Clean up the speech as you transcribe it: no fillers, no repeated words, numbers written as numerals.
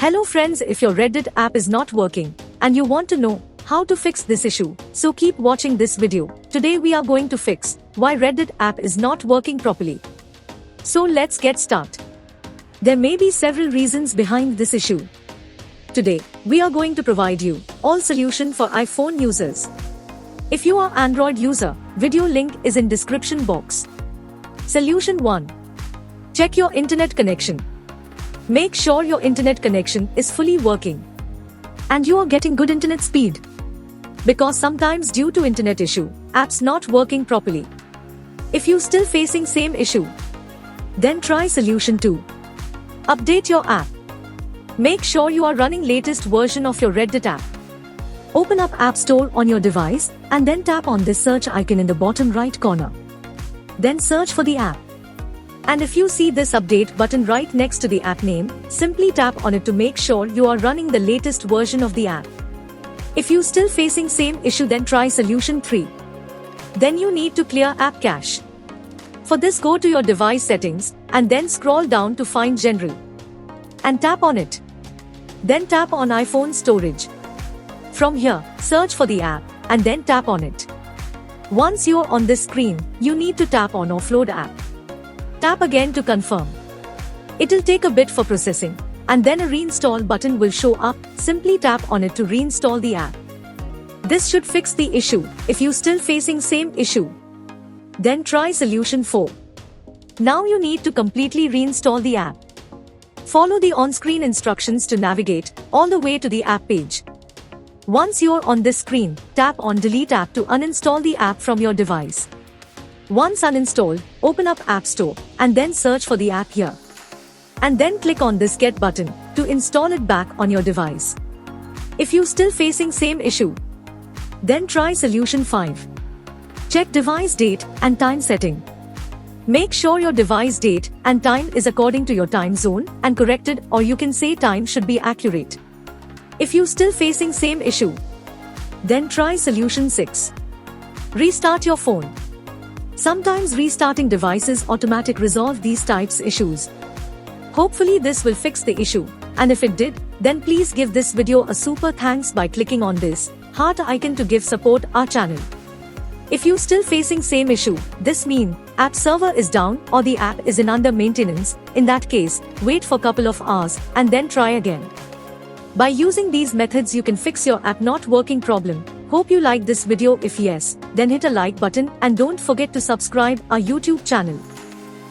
Hello friends, if your Reddit app is not working and you want to know how to fix this issue, so keep watching this video. Today we are going to fix why Reddit app is not working properly. So let's get started. There may be several reasons behind this issue. Today, we are going to provide you all solution for iPhone users. If you are Android user, video link is in description box. Solution 1. Check your internet connection. Make sure your internet connection is fully working and you are getting good internet speed. Because sometimes due to internet issue, apps not working properly. If you still facing same issue, then try solution 2. Update your app. Make sure you are running latest version of your Reddit app. Open up App Store on your device and then tap on this search icon in the bottom right corner. Then search for the app. And if you see this update button right next to the app name, simply tap on it to make sure you are running the latest version of the app. If you still facing same issue, then try solution 3. Then you need to clear app cache. For this, go to your device settings and then scroll down to find general and tap on it. Then tap on iPhone storage. From here, search for the app and then tap on it. Once you are on this screen, you need to tap on offload app. Tap again to confirm. It'll take a bit for processing, and then a reinstall button will show up. Simply tap on it to reinstall the app. This should fix the issue. If you still facing same issue, then try solution 4. Now you need to completely reinstall the app. Follow the on-screen instructions to navigate all the way to the app page. Once you're on this screen, tap on delete app to uninstall the app from your device. Once uninstalled, open up App Store and then search for the app here. And then click on this get button to install it back on your device. If you still facing same issue, then try solution 5. Check device date and time setting. Make sure your device date and time is according to your time zone and corrected, or you can say time should be accurate. If you still facing same issue, then try solution 6. Restart your phone. Sometimes restarting devices automatically resolve these types issues. Hopefully this will fix the issue, and if it did, then please give this video a super thanks by clicking on this heart icon to give support our channel. If you still facing same issue, this mean app server is down or the app is in under maintenance. In that case, wait for couple of hours and then try again. By using these methods you can fix your app not working problem. Hope you like this video. If yes, then hit a like button and don't forget to subscribe our YouTube channel.